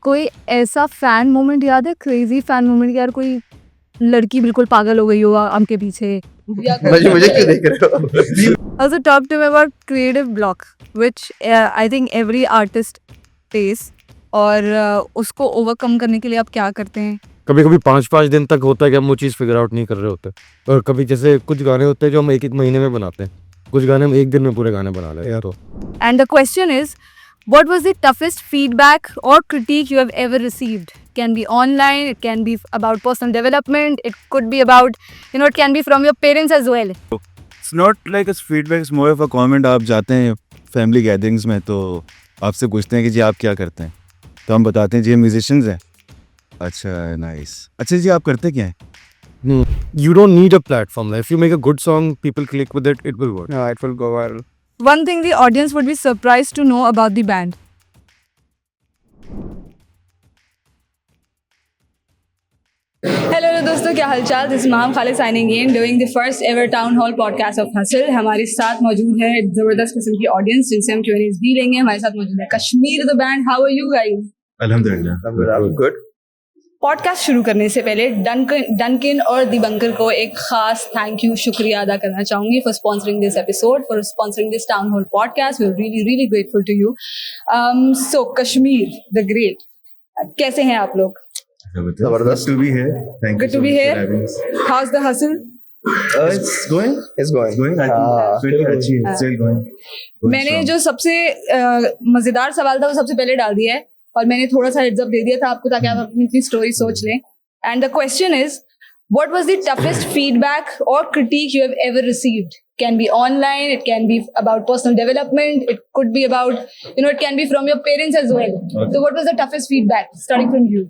कोई ऐसा fan moment याद है, क्रेजी फैन मोमेंट, यार कोई लड़की बिल्कुल पागल हो गई हो आपके पीछे या मुझे क्यों देख रहे हो? Also talk to me about creative block which I think every artist face और उसको ओवरकम करने के लिए आप क्या करते हैं? कभी कभी 5-5 दिन तक होता है कि हम वो चीज़ फिगर आउट नहीं कर रहे होते, और कभी जैसे कुछ गाने होते हैं जो हम 1-1 महीने में बनाते हैं, कुछ गाने हम 1 दिन में पूरे गाने बना लेते हैं। तो And the question is, what was the toughest feedback or critique you have ever received? Can be online, it can be about personal development, it could be about, it can be from your parents as well. It's not like a feedback, it's more of a comment. आप जाते हैं family gatherings में तो आपसे पूछते हैं कि जी आप क्या करते हैं, तो हम बताते हैं जी हम म्यूजिशियंस हैं। अच्छा नाइस, अच्छा जी आप करते क्या हैं? you don't need a platform. If you make a good song, people click with it, it will work. Yeah, it will go viral. One thing the audience would be surprised to know about the band. Hello दोस्तों, क्या हालचाल? This माम Khalid signing in, doing the first ever town hall podcast of hustle. हमारे साथ मौजूद है जबरदस्त किस्म की ऑडियंस जिनसे हम Q&As भी लेंगे। हमारे साथ मौजूद है Kashmir the band. How are you guys? अल्हम्दुलिल्लाह Good. पॉडकास्ट शुरू करने से पहले डनकिन और दिबंकर को एक खास थैंक यू, शुक्रिया अदा करना चाहूंगी for sponsoring this episode, for sponsoring this town hall podcast. We are really really grateful to you. So Kashmir the great, कैसे हैं आप लोग? जबरदस्त to be here, thank Good to be here. How is the hustle? It's going, It's going. I think pretty अच्छी है, still going. मैंने जो सबसे मजेदार सवाल था वो सबसे पहले डाल दिया है और मैंने थोड़ा सा हेड्स अप दे दिया था आपको ताकि आप अपनी स्टोरी सोच लें। And the question is, what was the toughest feedback और critique you have ever received? Can be online, it can be about personal development, it could be about, it can be from your parents as well. Okay. So what was the toughest feedback starting from you?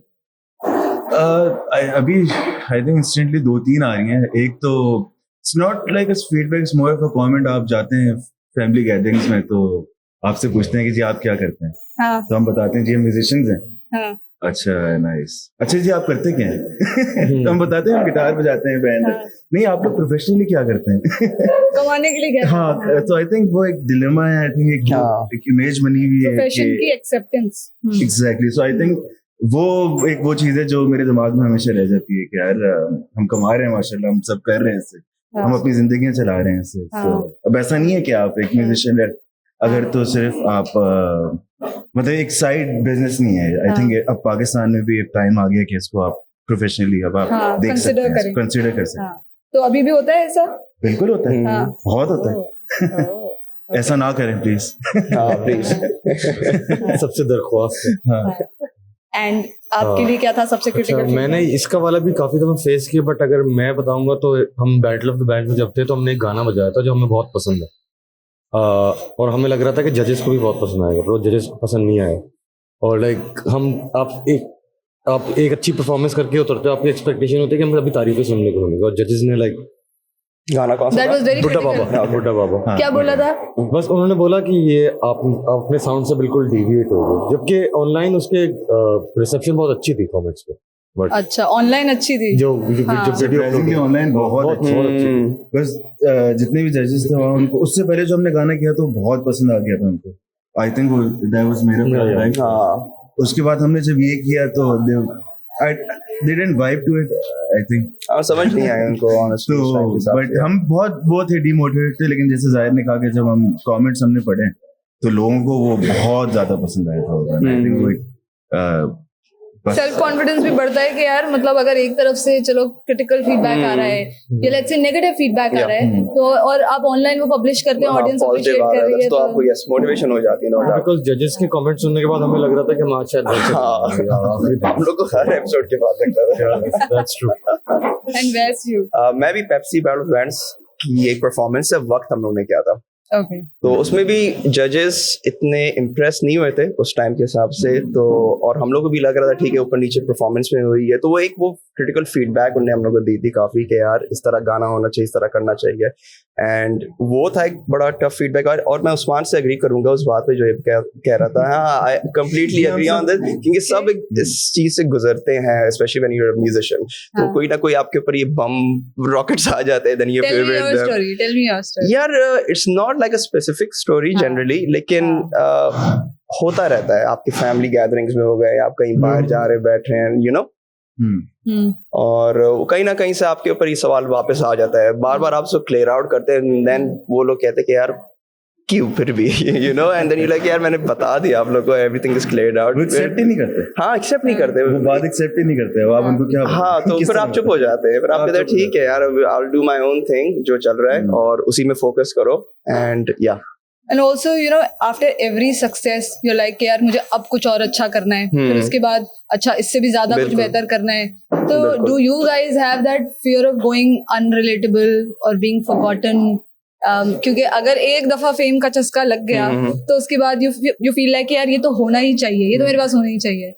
अभी I think instantly 2-3 आ रही हैं। एक तो it's not like a feedback, it's more of a comment. आप जाते हैं family gatherings में तो आपसे पूछते हैं कि जी आप क्या करते हैं, हाँ तो हम बताते हैं जी हम म्यूजिशियंस हैं। हाँ अच्छा नाइस, अच्छा जी आप करते क्या हैं? तो हम बताते हैं हम गिटार बजाते हैं, बैंड। हाँ। नहीं आप लोग प्रोफेशनली क्या करते हैं? कमाने के लिए क्या? हाँ, तो आई थिंक वो एक डिलेमा है। आई थिंक हाँ। एक इमेज बनी हुई है प्रोफेशन की acceptance. Exactly. So I think वो चीज है जो मेरे दिमाग में हमेशा रह जाती है कि यार हम कमा रहे हैं माशाल्लाह, हम सब कर रहे हैं इससे, हम अपनी जिंदगियां चला रहे हैं इससे। So, अब ऐसा नहीं है कि आप एक म्यूजिशियन है अगर तो सिर्फ आप मतलब एक साइड बिजनेस नहीं है। आई थिंक अब पाकिस्तान में भी एक टाइम आ गया कि इसको आप प्रोफेशनली अब आप देख सकते हैं, कंसिडर कर सकते हैं। तो अभी भी होता है ऐसा? बिल्कुल होता है, हाँ। बहुत होता है। ऐसा ना करें प्लीज। हाँ, please. सबसे दरख्वास्त है। हाँ एंड आपके लिए क्या था सबसे अच्छा, क्रिटिकल? मैंने इसका वाला भी काफी दफा फेस किया, बट अगर मैं बताऊंगा तो हम बैटल ऑफ द बैंड में जब थे तो हमने एक गाना बजाया था जो हमें बहुत पसंद है, और हमें लग रहा था कि जजेस को भी बहुत पसंद आएगा, पर जजेस को पसंद नहीं आया। और लाइक आप एक अच्छी परफॉर्मेंस करके उतरते हो, आपकी एक्सपेक्टेशन होती है कि हमें अभी तारीफें सुनने को मिलेंगी, और जजेस ने लाइक गाना कौन सा दैट वाज वेरी बुड्ढा क्रिटिकल। बाबा, बुड्ढा बाबा, हाँ, क्या बोला था? बस उन्होंने बोला कि ये आप अपने साउंड से बिल्कुल डिविएट हो गए, जबकि ऑनलाइन उसके रिसेप्शन बहुत अच्छी थी कमेंट्स पे। बट अच्छा, ऑनलाइन अच्छी थी। जो हाँ। सरप्राइजिंगली ऑनलाइन बहुत अच्छी अच्छी। बस जितने भी जजेस थे वहाँ, उनको उससे पहले जो हमने गाना किया तो बहुत पसंद आ गया था उनको। आई थिंक दैट वाज मेरा राइट। हाँ, उसके बाद हमने जब ये किया तो they didn't vibe to it, I think. और समझ नहीं आया उनको honestly उस time के तो हिसाब बट से। हम बहुत वो थे, डिमोटिवेट थे, लेकिन जैसे जाहिर ने कहा कि जब हम कमेंट्स हमने पढ़े तो लोगों को वो बहुत ज्यादा पसंद आया था। आई थिंक वो एक सेल्फ कॉन्फिडेंस भी बढ़ता है कि यार मतलब अगर एक तरफ से चलो क्रिटिकल फीडबैक आ रहा है या लेट्स से नेगेटिव फीडबैक आ रहा है तो और आप ऑनलाइन वो पब्लिश करते हैं, ऑडियंस अप्रिशिएट कर रही है तो आपको यस मोटिवेशन हो जाती है नो डाउट। बिकॉज़ जजेस के कमेंट सुनने के बाद हमें लग रहा था कि हम आज शायद हम लोग को हर एपिसोड के बाद लगता था। That's true. And where's you? मैं भी पेप्सी बैटल ऑफ बैंड्स की एक परफॉर्मेंस से वक्त हम लोग ने किया था, ओके। तो उसमें भी जजेस इतने इम्प्रेस नहीं हुए थे उस टाइम के हिसाब से, तो और हम लोग को भी लग रहा था ठीक है ऊपर नीचे परफॉर्मेंस में हुई है, तो वो क्रिटिकल फीडबैक उन्होंने हम लोग को दी थी काफी कि यार इस तरह गाना होना चाहिए, इस तरह करना चाहिए। एंड वो था एक बड़ा टफ फीडबैक। और मैं उस्मान से एग्री करूंगा उस बात पे जो ये कह रहा था। हाँ, I completely agree on this, क्योंकि सब इस चीज से गुजरते हैं, especially when you are a musician. तो कोई ना कोई आपके ऊपर ये बम रॉकेट्स आ जाते हैं, then you Tell me your story. यार it's not like a specific story generally, लेकिन होता रहता है। आपकी फैमिली गैदरिंग्स में हो गए, आप कहीं बाहर जा रहे बैठ रहे हैं, यू नो, और कहीं ना कहीं से आपके ऊपर ये सवाल वापस आ जाता है। बार बार आप उसको क्लियर आउट करते हैं, देन वो लोग कहते हैं कि यार क्यों फिर भी, you know, and then you like यार मैंने बता दिया आप लोगों को, everything is cleared out. Accept ही नहीं करते। हाँ, एक्सेप्ट नहीं करते, वो बात एक्सेप्ट ही नहीं करते। अब आप उनको क्या, हाँ, तो फिर आप चुप हो जाते हैं, फिर आप कहते हैं ठीक है यार, I will do my own thing, जो चल रहा है और उसी में फोकस करो। एंड या And also, you know, after every success, you're like यार मुझे अब कुछ और अच्छा करना है, फिर उसके बाद अच्छा इससे भी ज्यादा कुछ बेहतर करना है। तो do you guys have that fear of going unrelatable or being forgotten? क्योंकि अगर एक दफा फेम का चस्का लग गया तो उसके बाद you feel like यार ये तो होना ही चाहिए, ये तो मेरे पास होना ही चाहिए।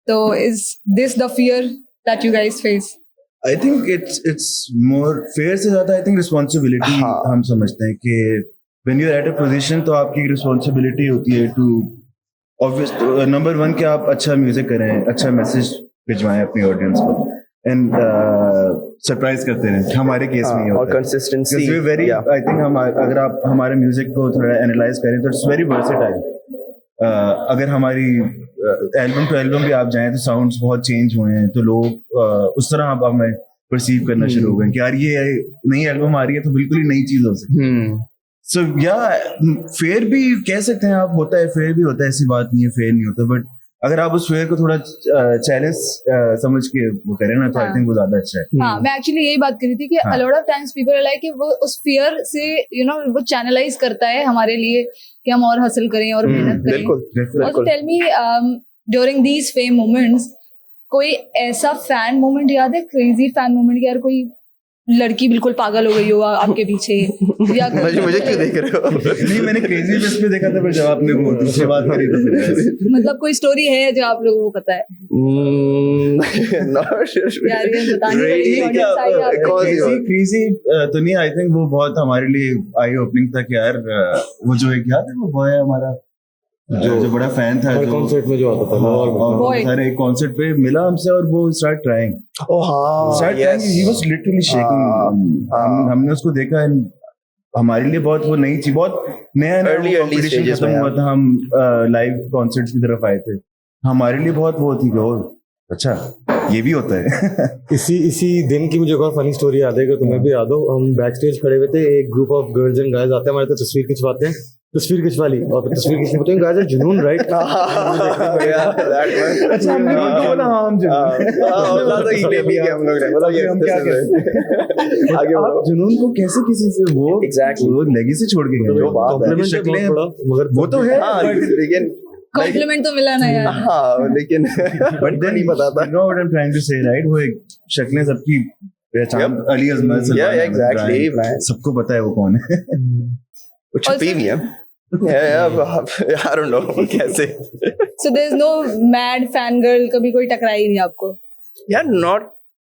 तो is this the fear that you guys face? I think it's more fear से ज्यादा I think responsibility हम समझते हैं कि when you're at a position तो आपकी responsibility होती है to obvious number one कि आप अच्छा म्यूजिक करें, अच्छा मैसेज भिजवाएं अपनी ऑडियंस को, एंड सरप्राइज करते रहें। हमारे केस में ये होता है, और कंसिस्टेंसी वेरी, आई थिंक हम अगर आप हमारे म्यूजिक को थोड़ा एनालाइज करें तो इट्स वेरी वर्सेटाइल। अगर हमारी एल्बम टू एल्बम भी आप जाएं तो साउंड्स बहुत चेंज हुए हैं, तो लोग उस तरह आप हमें परसीव करना शुरू हो गए कि यार ये नई एल्बम आ रही है तो बिल्कुल ही नई चीज हो सकती है। सो या फेयर भी कह सकते हैं आप, होता है, फेयर भी होता है, ऐसी बात नहीं है फेयर नहीं होता, बट अगर आप उस फेयर को थोड़ा चैलेंज समझ के वो करें ना, तो आई थिंक वो ज्यादा अच्छा है। हाँ, मैं एक्चुअली यही बात कर रही थी कि a lot of times people are like कि वो उस fear से you know वो channelize करता है हमारे लिए कि हम और हसल करें और मेहनत करें। बिल्कुल। Also tell me during these fame moments कोई ऐसा फैन मोमेंट याद है, क्रेजी फैन मोमेंट कि यार कोई लड़की बिल्कुल पागल हो गई हो आपके पीछे, या मुझे क्यों देख रहे हो? नहीं, मैंने क्रेजी बेस पे देखा था, पर जब आपने वो दूसरी बात करी तो मतलब कोई स्टोरी है जो आप लोगों को पता है? यार ये बताने वाली audience आई है आपको। क्रेजी तो नहीं, आई थिंक वो बहुत हमारे लिए आई ओपनिंग था कि यार वो जो एक याद है वो बॉय हमारा जो बड़ा फैन था, जो कॉन्सर्ट में जो आता था, और सारे एक कॉन्सर्ट पे मिला हमसे और वो start trying, he was literally shaking. हमने उसको देखा, हमारे लिए बहुत वो नई चीज, बहुत नया कंपटीशन खत्म हुआ था, हम लाइव कॉन्सर्ट्स की तरफ आए थे, हमारे लिए बहुत वो थी कि अच्छा ये भी होता है। इसी दिन की मुझे एक और फनी स्टोरी याद है कि तुम्हें भी याद हो। हम बैक स्टेज खड़े हुए थे, एक group of girls and guys आते हैं हमारे, तो तस्वीर खिंचवाते हैं, तस्वीर खिंचवा ली, और तस्वीर खिंचने बताएं गाइज आर जुनून, राइट? अच्छा, हमने उनको बोला हाँ हम आप जुनून को कैसे किसी से वो वो लेगेसी छोड़ के गए, शक्लें मगर वो तो है, लेकिन कॉम्प्लीमेंट तो मिला ना यार। हाँ, लेकिन बट देन नहीं पता था, no what I am trying to say, right? वो एक शक्लें सबकी पहचान, अली अजमल, एग्जैक्टली, सबको पता है वो कौन है। छुपी भी है, I don't know कैसे। So there's no mad fan girl, कभी कोई टकराई नहीं आपको? यार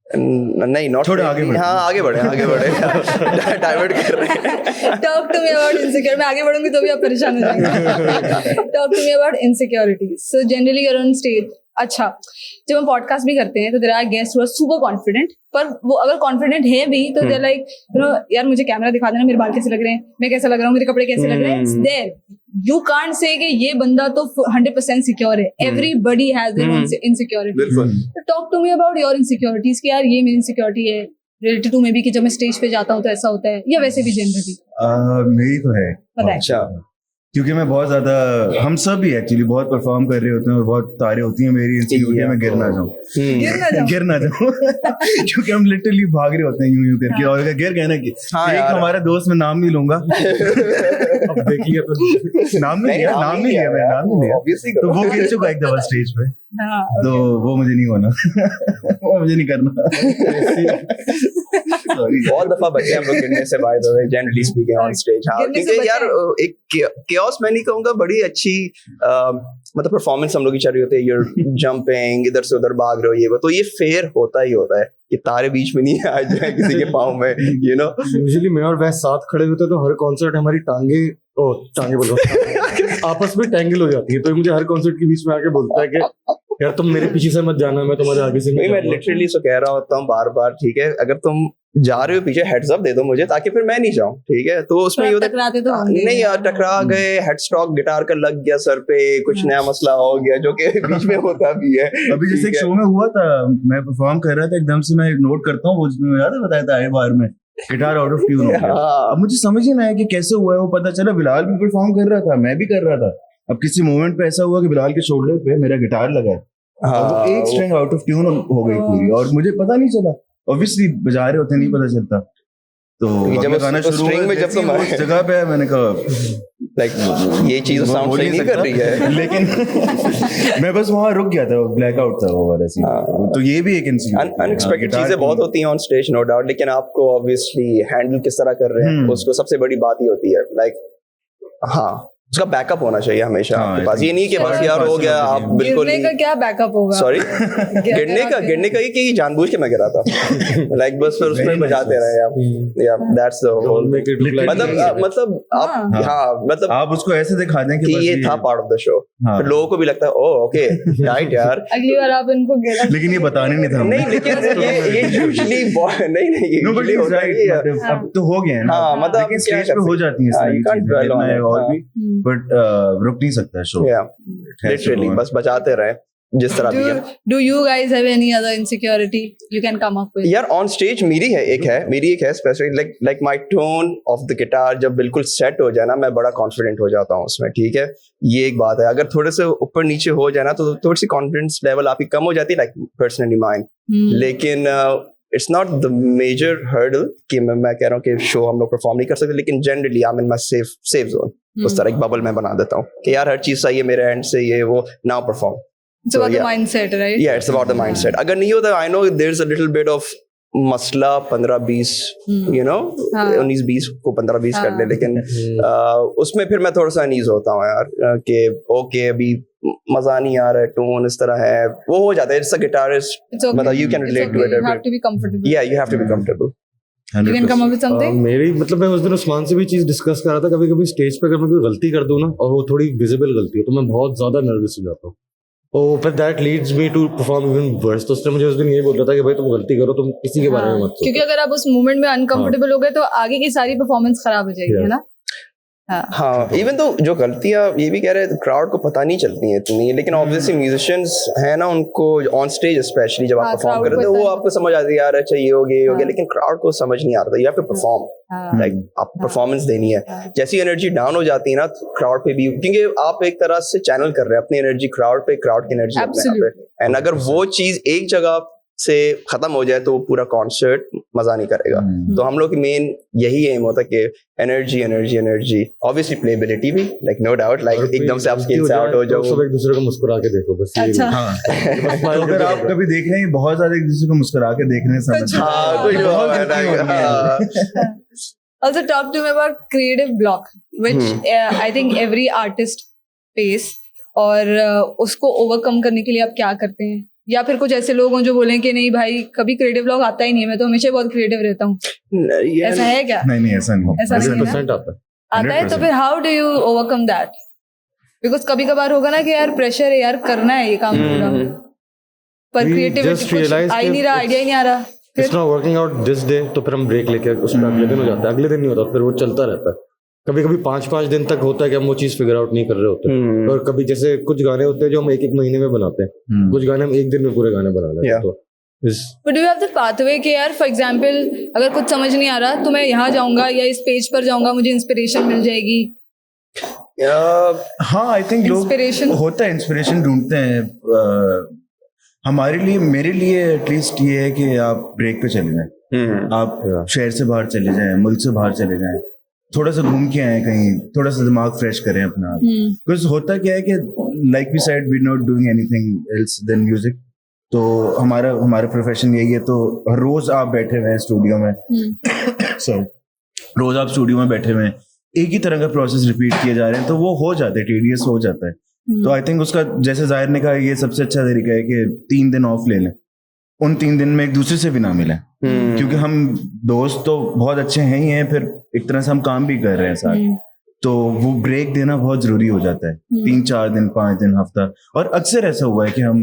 नहीं, नॉट थोड़ा आगे बढ़े। हाँ, आगे बढ़े डाइवर्ट कर रहे हैं। Talk to me about insecurity. मैं आगे बढ़ूंगी तो भी आप परेशान हो जाएंगे। Talk to me about insecurities. So generally you're on stage. अच्छा, जब हम पॉडकास्ट भी करते हैं तो there are guest who are super confident, पर वो अगर कॉन्फिडेंट है भी तो देयर लाइक यू नो यार मुझे कैमरा दिखा देना, मेरे बाल कैसे लग रहे हैं, मैं कैसा लग रहा हूँ, मेरे कपड़े कैसे लग रहे हैं। देयर यू कांट से कि ये बंदा तो 100% सिक्योर है। Everybody has their own insecurities. तो talk to me about your insecurities कि यार ये मेरी इनसिक्योरिटी है, रिलेटेड टू मे बी कि जब मैं स्टेज पे जाता हूँ तो ऐसा होता है, या वैसे भी जनरली? मेरी तो है, अच्छा, क्योंकि मैं बहुत ज्यादा, हम सब ही एक्चुअली बहुत परफॉर्म कर रहे होते हैं और बहुत तारे होती हैं मेरी इनसिक्योरिटी, मैं गिर ना जाऊं क्योंकि हम लिटरली भाग रहे होते हैं यूं करके, और अगर गिर गए ना कि एक हमारा दोस्त, मैं नाम नहीं लूंगा, अब देख लिया तो नाम नहीं लिया, तो वो गिर चुका एक दफा स्टेज पे, तो वो मुझे नहीं होना, वो मुझे नहीं करना। बहुत दफा बचे हम लोग गिरने से, by the way, generally speaking on stage. हाँ, क्योंकि यार एक chaos मैं नहीं कहूँगा, बड़ी अच्छी मतलब परफॉर्मेंस हम लोग की चल रही होती है, you're jumping, इधर से उधर भाग रहे हो, ये वो, तो ये फेयर होता ही होता है, ये तारे बीच में नहीं आ जाए किसी के पाँव में, you know। यूजुअली मैं और वह साथ खड़े होते हैं तो हर कॉन्सर्ट हमारी टांगे बोलो आपस में टैंगल हो जाती है, तो मुझे हर कॉन्सर्ट के बीच में आके बोलता है कि यार तुम मेरे पीछे से मत जाना, मैं तुम्हारे आगे से नहीं, मैं लिटरली सो कह रहा होता हूँ बार बार, ठीक है, अगर तुम जा रहे हो पीछे हेड्स अप दे दो मुझे, ताकि फिर मैं नहीं जाऊँ, ठीक है। तो उसमें ये होता है टकराते तो होंगे। नहीं यार, टकरा गए, हेड स्ट्रोक गिटार का लग गया सर पे, कुछ नया मसला हो गया, जो कि बीच में होता भी है। अभी जैसे एक शो में हुआ था, मैं परफॉर्म कर रहा था, एकदम से मैं नोट करता हूँ, वो उसमें याद है बताया था आए बार में गिटार आउट ऑफ ट्यून हो गया। अब मुझे समझ ही ना आया कि कैसे हुआ है, वो पता चला बिलाल भी परफॉर्म कर रहा था, मैं भी कर रहा था। अब किसी मोमेंट पे ऐसा हुआ कि बिलाल के शोल्डर पे मेरा गिटार लगा है, और वो एक स्ट्रिंग आउट ऑफ ट्यून हो गई पूरी, और मुझे पता नहीं चला। ऑब्वियसली बजा रहे होते नहीं पता चलता, तो जब गाना शुरू स्ट्रिंग में जब तुम उस जगह पे मैंने कहा लाइक ये चीज साउंड सही नहीं कर रही है, लेकिन मैं बस वहां रुक गया था, ब्लैकआउट था वो वाला सीन। तो ये भी एक अनएक्सपेक्टेड चीजें बहुत होती हैं ऑन स्टेज, नो डाउट, लेकिन आपको ऑब्वियसली हैंडल किस तरह कर रहे हैं उसको सबसे बड़ी बात ही होती है, लाइक हाँ उसका बैकअप होना चाहिए हमेशा आपके पास, ये नहीं कि बस यार हो गया आप बिल्कुल। गिरने का क्या बैकअप होगा? सॉरी, गिरने का ही कि जानबूझ के मैं गिरा था, लाइक बस फिर उसमें बजाते रहे आप, या दैट्स द होल, मतलब आप हाँ मतलब आप उसको ऐसे दिखा दें कि ये था पार्ट ऑफ द शो, फिर लोगों को भी लगता है ओह ओके राइट यार, अगली बार आप इनको गिरा, लेकिन ये बताने नहीं था। नहीं लेकिन ये यूजुअली नहीं ये यूजुअली होता है, अब तो हो गया ना, मतलब स्टेज पे हो जाती है और भी, बट रुक नहीं सकता शो, लिटरली बस बचाते रहे जिस तरह भी है। Do you guys have any other insecurity you can come up with? यार ऑन स्टेज मेरी एक है specific, like my tone of the guitar जब बिल्कुल सेट हो जाए ना, मैं बड़ा कॉन्फिडेंट हो जाता हूँ उसमें, ठीक है, ये एक बात है। अगर थोड़े से ऊपर नीचे हो जाए ना तो थोड़ी सी कॉन्फिडेंस लेवल आपकी कम हो जाती है, लाइक पर्सनली माइन, लेकिन it's not the major hurdle कि मैं कह रहा हूँ कि शो हम लोग परफॉर्म नहीं कर सकते, लेकिन generally I am in my safe zone, उस तरह एक बबल में बना देता हूँ कि यार हर चीज सही है मेरे एंड से, ये वो now perform. It's about the mindset, right? Yeah, it's about the mindset. अगर नहीं होता, I know there's a little bit of मसला 15-20, you know, 19-20 को 15-20 कर ले, लेकिन उसमें फिर मैं थोड़ा सा अनीज होता हूँ यार कि ओके अभी मजा नहीं आ रहा है, टोन इस तरह है, वो हो जाता है, it's a guitarist, मतलब you can relate to it. You have to be comfortable. Yeah, you have to be comfortable. You can come up with something. मेरी मतलब मैं उस दिन उस्मान से भी चीज डिस्कस कर रहा था, कभी कभी स्टेज पे अगर मैं कोई गलती कर दूं ना और वो थोड़ी विजिबल गलती हो तो मैं बहुत ज्यादा नर्वस हो जाता हूँ, और फिर that leads me to perform even worse. तो उसने मुझे उस दिन यही बोल रहा था कि भाई तुम गलती करो, तुम किसी के बारे में मत सोचो, क्योंकि अगर आप उस मोमेंट में अनकंफर्टेबल हो गए तो आगे की सारी परफॉर्मेंस खराब हो जाएगी, है ना? हाँ, इवन तो जो गलतियां ये भी कह रहे हैं क्राउड को पता नहीं चलती है इतनी, लेकिन ऑब्वियसली म्यूजिशियंस है ना, उनको ऑन स्टेज स्पेशली जब आप परफॉर्म कर रहे थे वो आपको समझ आती है यार अच्छा ये हो गया, लेकिन क्राउड को समझ नहीं आ रहा था। You have to perform, like आपको परफॉर्मेंस देनी है, जैसी एनर्जी डाउन हो जाती है ना क्राउड पे भी, क्योंकि आप एक तरह से चैनल कर रहे हैं अपनी एनर्जी क्राउड पे, क्राउड की एनर्जी अपने पे, एंड अगर वो चीज एक जगह से खत्म हो जाए तो पूरा कॉन्सर्ट मजा नहीं करेगा। तो हम लोग की मेन यही एम होता है कि energy energy energy, obviously playability भी, लाइक नो डाउट, लाइक एकदम से आप स्किल से आउट हो जाओ, सब एक दूसरे को मुस्कुरा के देखो बस। अच्छा, तो अगर आप कभी देख रहे हैं बहुत ज्यादा एक दूसरे को मुस्कुरा के देखने से also talk to me about creative block which I think every artist face, और उसको ओवरकम करने के लिए आप क्या करते हैं? या फिर कुछ ऐसे लोग हों जो बोलें कि नहीं भाई कभी क्रिएटिव ब्लॉक आता ही नहीं है, मैं तो हमेशा बहुत क्रिएटिव रहता हूँ, ऐसा है क्या? नहीं ऐसा नहीं, ऐसा नहीं आता है। तो फिर how do you overcome that? Because कभी कभार होगा ना कि यार प्रेशर है यार, करना है ये काम पूरा, पर क्रिएटिविटी कुछ आ ही नहीं रहा, आइडिया ही नहीं आ रहा, it's not working out this day, तो फिर हम ब्रेक लेके उसमें अगले दिन हो जाता है, अगले दिन नहीं होता, फिर वो चलता रहता है। कभी कभी 5-5 दिन तक होता है कि हम वो चीज फिगर आउट नहीं कर रहे होते, और कभी जैसे कुछ गाने होते हैं जो हम 1-1 महीने में बनाते हैं, कुछ गाने हम एक दिन में पूरे गाने बना लेते हैं। तो But do you have the pathway कि यार फॉर एग्जांपल अगर कुछ समझ नहीं आ रहा तो मैं यहाँ जाऊंगा या इस पेज पर जाऊंगा, मुझे इंस्पिरेशन मिल जाएगी? हाँ, आई थिंक लोग होता है, इंस्पिरेशन ढूंढते हैं। हमारे लिए, मेरे लिए एटलीस्ट ये है कि आप ब्रेक पे चले जाएं, आप शहर से बाहर चले जाएं, मुल्क से बाहर चले जाएं, थोड़ा सा घूम के आए कहीं, थोड़ा सा दिमाग फ्रेश करें अपना। बिकॉज होता क्या है कि like we said we not doing anything else than music, तो हमारा प्रोफेशन यही है। तो हर रोज आप बैठे हुए हैं स्टूडियो में, सो रोज आप स्टूडियो में बैठे हुए हैं, एक ही तरह का प्रोसेस रिपीट किए जा रहे हैं, तो वो हो जाता है, टीडियस हो जाता है। तो आई थिंक उसका, जैसे जाहिर ने कहा, ये सबसे अच्छा तरीका है कि 3 दिन ऑफ ले लें, उन 3 दिन में एक दूसरे से भी ना मिलें, क्योंकि हम दोस्त तो बहुत अच्छे हैं ही हैं, फिर एक तरह से हम काम भी कर रहे हैं साथ, तो वो ब्रेक देना बहुत जरूरी हो जाता है। 3-4 दिन, 5 दिन, हफ्ता। और अक्सर ऐसा हुआ है कि हम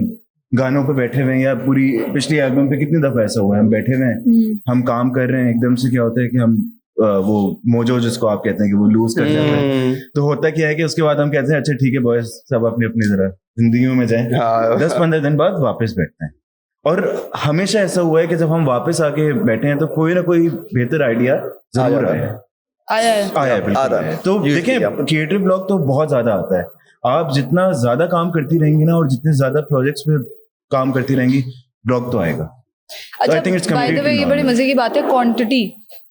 गानों पे बैठे हुए हैं, या पूरी पिछली एल्बम पे कितनी दफा ऐसा हुआ है, हम बैठे हुए हैं, हम काम कर रहे हैं, एकदम से क्या होता है कि हम वो मोजो जिसको आप कहते हैं कि वो लूज कर जाता है, तो होता क्या है कि उसके बाद हम कहते हैं अच्छा ठीक है बॉयज, सब अपनी अपनी जरा जिंदगियों में जाएं। 10-15 दिन बाद वापस बैठते हैं। और हमेशा ऐसा हुआ है कि जब हम वापस आके बैठे हैं तो कोई ना कोई बेहतर आइडिया जरूर आया है बिल्कुल। तो देखिए, क्रिएटिव ब्लॉक तो बहुत ज्यादा आता है। आप जितना ज्यादा काम करती रहेंगी ना, और जितने ज्यादा प्रोजेक्ट्स पे काम करती रहेंगी, ब्लॉक तो आएगा। अच्छा, बाय द वे ये बड़ी मजे की बात है, क्वांटिटी।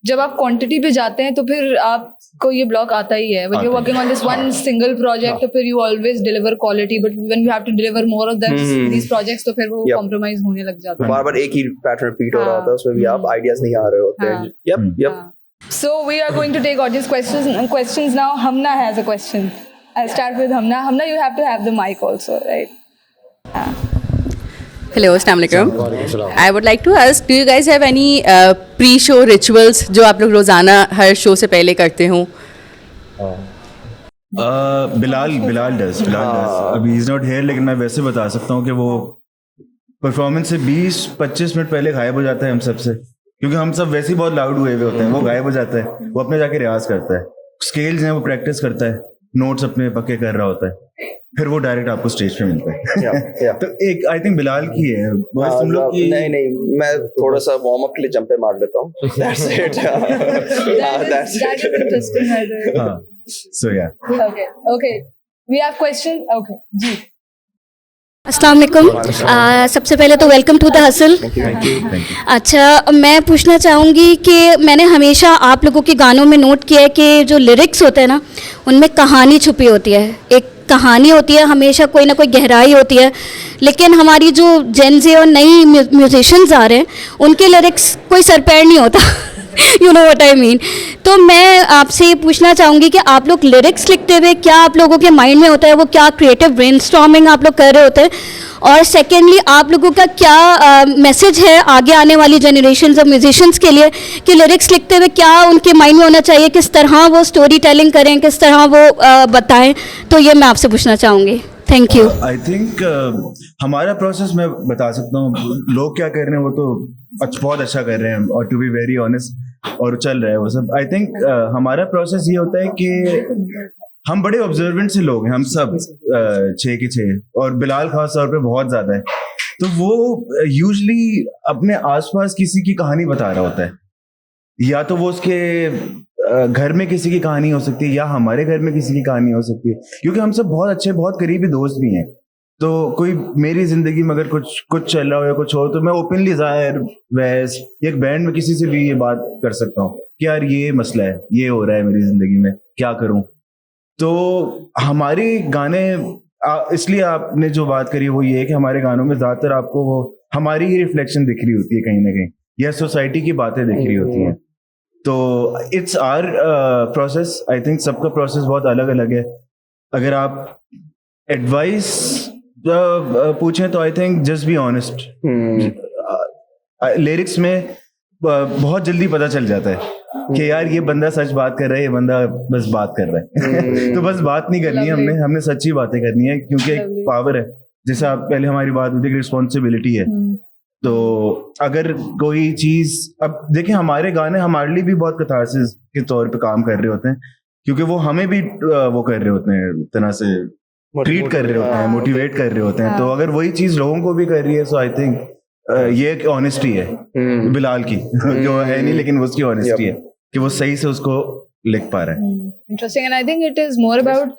जब आप क्वांटिटी पे जाते हैं तो फिर आपको ये ब्लॉक आता ही है। When you working on this one single project, तो फिर you always deliver quality, but when you have to deliver more of these projects, तो फिर वो कॉम्प्रोमाइज होने लग जाता है। बार-बार एक ही पैटर्न रिपीट हो रहा होता है, उसमें भी आप आइडियाज नहीं आ रहे होते हैं। Yup. So we are going to take audience questions now. Hamna has a question. I'll start with Hamna. Hamna, you have to have the mic also, right? Hello, Assalamualaikum. I would like to ask, do you guys have any pre-show rituals जो आप लोग रोजाना हर show से पहले करते हो? Bilal does. अभी he's not here, लेकिन मैं वैसे बता सकता हूँ कि वो परफॉर्मेंस से 20-25 मिनट पहले गायब हो जाता है हम सबसे, क्योंकि हम सब वैसे ही बहुत लाउड हुए हुए होते हैं। वो गायब हो जाता है, वो अपने जाके रियाज करता है, स्केल्स हैं वो प्रैक्टिस करता है, नोट्स अपने पक्के कर रहा होता है, फिर वो डायरेक्ट आपको स्टेज पे मिलता है। तो एक आई थिंक बिलाल की है, तुम लोग की नहीं, मैं थोड़ा सा वार्म अप के लिए जंपे मार लेता हूँ। That's it. That is interesting. हाँ, so yeah. Okay. We have question. Okay, जी. अस्सलाम वालेकुम। सबसे पहले तो वेलकम टू द हसल। अच्छा, मैं पूछना चाहूँगी कि मैंने हमेशा आप लोगों के गानों में नोट किया है कि जो लिरिक्स होते हैं ना, उनमें कहानी छुपी होती है, एक कहानी होती है, हमेशा कोई ना कोई गहराई होती है। लेकिन हमारी जो जेन ज़े और नई म्यूजिशियंस आ रहे हैं, उनके लिरिक्स कोई सर पैर नहीं होता। You know what I mean. तो मैं आपसे ये पूछना चाहूँगी कि आप लोग लिरिक्स लिखते हुए क्या आप लोगों के माइंड में होता है, वो क्या क्रिएटिव ब्रेनस्टॉर्मिंग आप लोग कर रहे होते हैं? और सेकेंडली, आप लोगों का क्या मैसेज है आगे आने वाली जनरेशन ऑफ म्यूजिशियंस के लिए कि लिरिक्स लिखते हुए क्या उनके माइंड में होना चाहिए, किस तरह वो स्टोरी टेलिंग करें, किस तरह वो बताएं? तो ये मैं आपसे पूछना चाहूँगी। Thank you. आई थिंक हमारा प्रोसेस मैं बता सकता हूँ, लोग क्या कर रहे हैं वो तो बहुत अच्छा कर रहे हैं, और टू बी वेरी ऑनेस्ट, और चल रहा है वो सब। आई थिंक हमारा प्रोसेस ये होता है कि हम बड़े ऑब्जर्वेंट से लोग हैं, हम सब 6 के 6, और बिलाल खास तौर पे बहुत ज्यादा है। तो वो यूजुअली अपने आसपास किसी की कहानी बता रहा होता है, या तो वो उसके घर में किसी की कहानी हो सकती है, या हमारे घर में किसी की कहानी हो सकती है, क्योंकि हम सब बहुत अच्छे, बहुत करीबी दोस्त भी हैं। तो कोई मेरी जिंदगी में अगर कुछ चल रहा हो या कुछ हो, तो मैं ओपनली जाहिर वैस एक बैंड में किसी से भी ये बात कर सकता हूँ कि यार ये मसला है, ये हो रहा है मेरी जिंदगी में, क्या करूँ। तो हमारे गाने, इसलिए आपने जो बात करी वो ये है कि हमारे गानों में ज्यादातर आपको वो हमारी ही रिफ्लेक्शन दिख रही होती है कहीं ना कहीं, या सोसाइटी की बातें दिख रही होती हैं। तो it's our process. I think सबका प्रोसेस बहुत अलग अलग है। अगर आप एडवाइस पूछें तो I think just be honest. Lyrics में बहुत जल्दी पता चल जाता है कि यार ये बंदा सच बात कर रहा है, ये बंदा बस बात कर रहा है। तो बस बात नहीं करनी है, हमने सच्ची बातें करनी है, क्योंकि एक पावर है। जैसे आप पहले हमारी बात होती है, रिस्पॉन्सिबिलिटी है। तो अगर कोई चीज, अब देखिए हमारे गाने हमारे लिए भी बहुत कैथारसिस के तौर पे काम कर रहे होते हैं, क्योंकि वो हमें भी वो कर रहे होते हैं, तरह से ट्रीट कर रहे होते हैं, मोटिवेट कर रहे होते हैं। तो अगर वही चीज लोगों को भी कर रही है, सो आई थिंक ये एक ऑनेस्टी है बिलाल की, जो है नहीं लेकिन उसकी ऑनेस्टी है कि वो सही से उसको लिख पा रहा है। Interesting. And I think it is more about